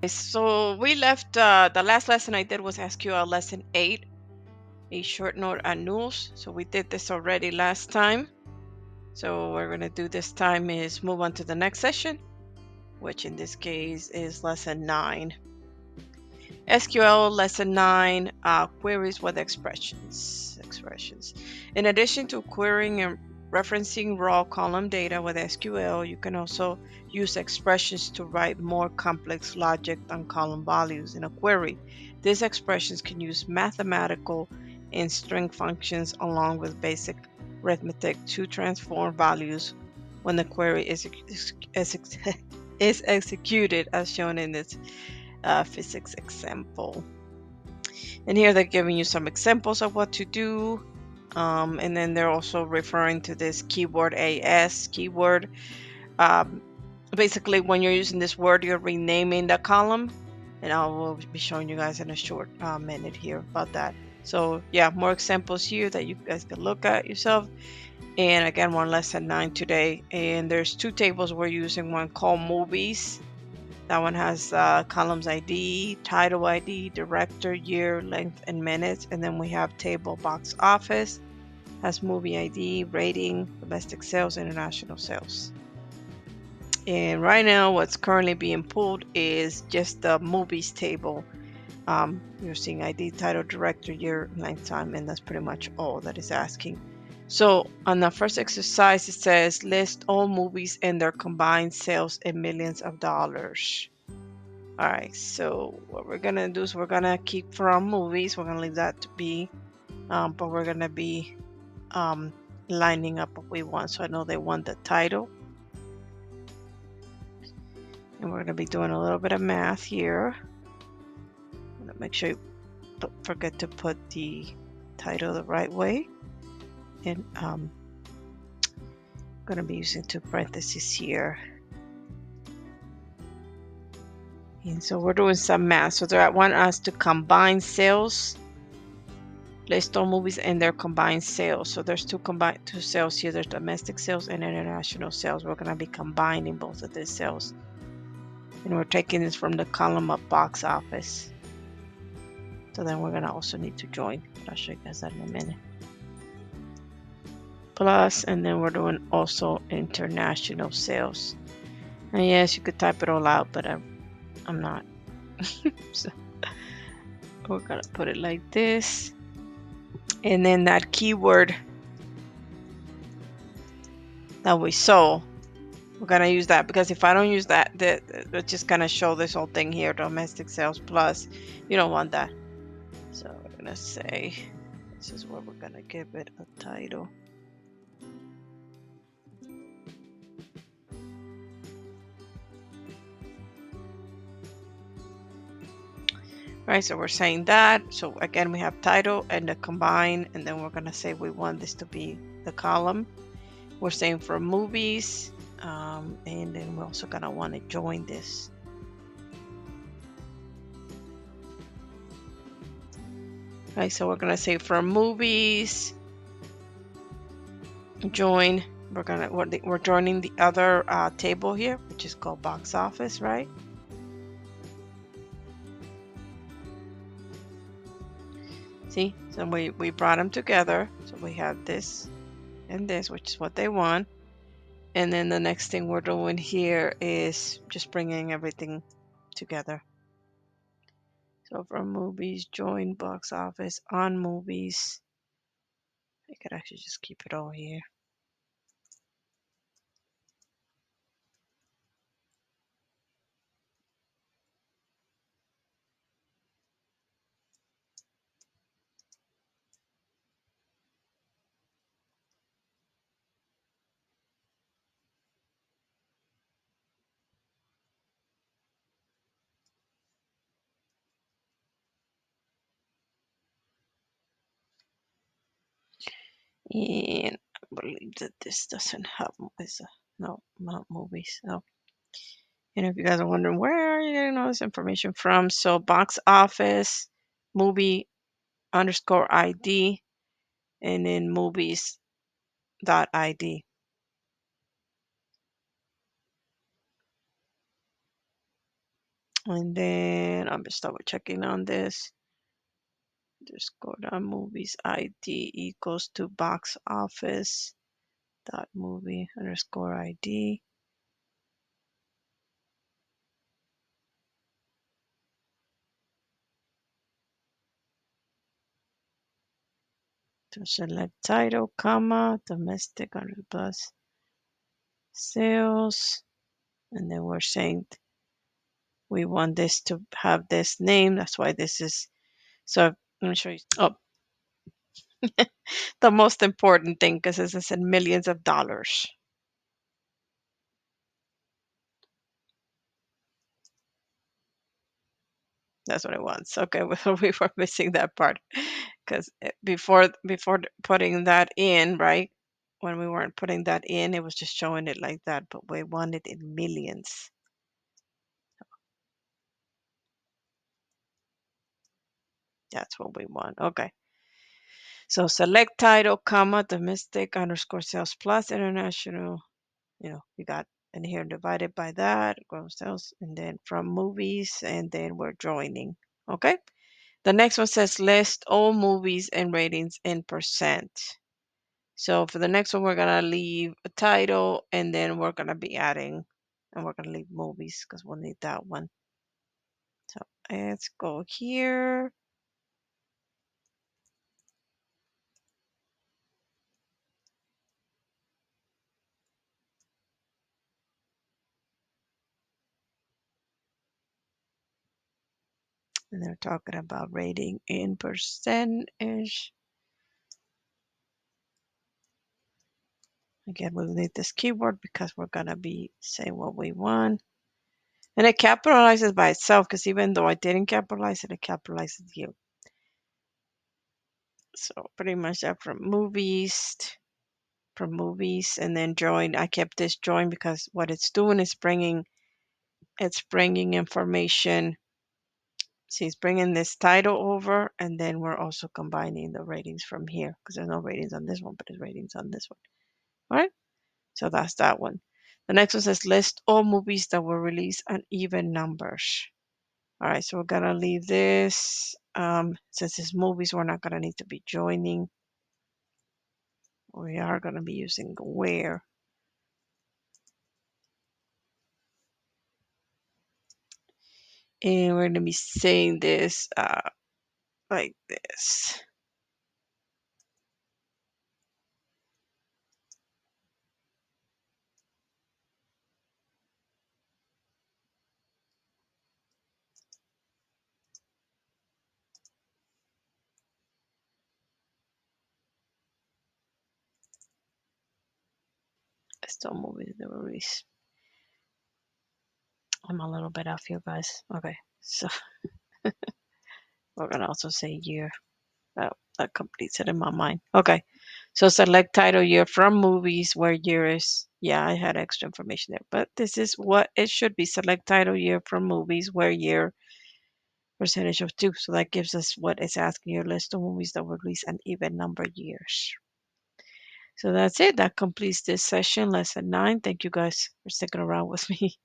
So we left, the last lesson I did was SQL Lesson 8, a short note and news. So we did this already last time. So what we're going to do this time is move on to the next session, which in this case is Lesson 9. SQL Lesson 9, queries with expressions. In addition to querying and referencing raw column data with SQL, you can also use expressions to write more complex logic than column values in a query. These expressions can use mathematical and string functions along with basic arithmetic to transform values when the query is executed, as shown in this physics example. And here they're giving you some examples of what to do. And then they're also referring to this keyword AS keyword. Basically, when you're using this word, you're renaming the column. And I will be showing you guys in a short minute here about that. So yeah, more examples here that you guys can look at yourself. And again, one lesson 9 today. And there's two tables we're using, one called movies. That one has columns ID, title ID, director, year, length, and minutes. And then we have table box office, has movie ID, rating, domestic sales, international sales. And right now, what's currently being pulled is just the movies table. You're seeing ID, title, director, year, length, time, and that's pretty much all that is asking. So on the first exercise, it says list all movies and their combined sales in millions of dollars. All right, so what we're gonna do is we're gonna keep from movies. We're gonna leave that to be, but we're gonna be lining up what we want. So I know they want the title, and we're gonna be doing a little bit of math here. I'm gonna make sure you don't forget to put the title the right way, and I'm gonna be using two parentheses here. And so we're doing some math. So they want us to combine sales. List all movies and their combined sales. So there's two sales here. There's domestic sales and international sales. We're going to be combining both of these sales. And we're taking this from the column of box office. So then we're going to also need to join. I'll show you guys that in a minute. Plus, and then we're doing also international sales. And yes, you could type it all out, but I'm not. So we're going to put it like this. And then that keyword that we saw, we're going to use that, because if I don't use that, it's just going to show this whole thing here, domestic sales plus. You don't want that. So we're going to say, this is where we're going to give it a title. Right, so we're saying that. So again, we have title and the combine, and then we're going to say we want this to be the column. We're saying for movies, and then we're also going to want to join this. Right, so we're going to say for movies, join. We're joining the other table here, which is called box office, right? See, so we brought them together. So we have this and this, which is what they want. And then the next thing we're doing here is just bringing everything together. So from movies, join box office, on movies. I could actually just keep it all here. And I believe that this doesn't have no, not movies. No. And if you guys are wondering, where are you getting all this information from? So box office, movie underscore ID, and then movies dot ID. And then I'm just double checking on this. Just go down movies ID equals to box office dot movie underscore ID. To select title, comma, domestic under plus sales. And then we're saying we want this to have this name. That's why this is, so I'm going to show you. Oh, the most important thing, because this is in millions of dollars. That's what it wants. Okay, we were missing that part because before putting that in, right? When we weren't putting that in, it was just showing it like that, but we want it in millions. That's what we want. Okay. So select title, comma, domestic underscore sales plus international. You got in here divided by that, gross sales, and then from movies, and then we're joining. Okay. The next one says list all movies and ratings in percent. So for the next one, we're going to leave a title and then we're going to be adding, and we're going to leave movies because we'll need that one. So let's go here. And they're talking about rating in percentage. Again, we'll need this keyword because we're going to be saying what we want. And it capitalizes by itself because even though I didn't capitalize it, it capitalizes you. So pretty much that from movies, and then join. I kept this join because what it's doing is bringing information. See, it's bringing this title over, and then we're also combining the ratings from here because there's no ratings on this one, but there's ratings on this one. All right. So that's that one. The next one says list all movies that were released on even numbers. All right, so we're gonna leave this. Since it's movies, we're not gonna need to be joining. We are gonna be using where. And we're gonna be saying this like this. Still movies that were released. I'm a little bit off here, guys. Okay, so we're gonna also say year. Oh, that completes it in my mind. Okay, so select title year from movies where year is. Yeah, I had extra information there, but this is what it should be. Select title year from movies where year percentage of 2. So that gives us what it's asking, your list of movies that were released an even number of years. So that's it. That completes this session, lesson 9. Thank you guys for sticking around with me.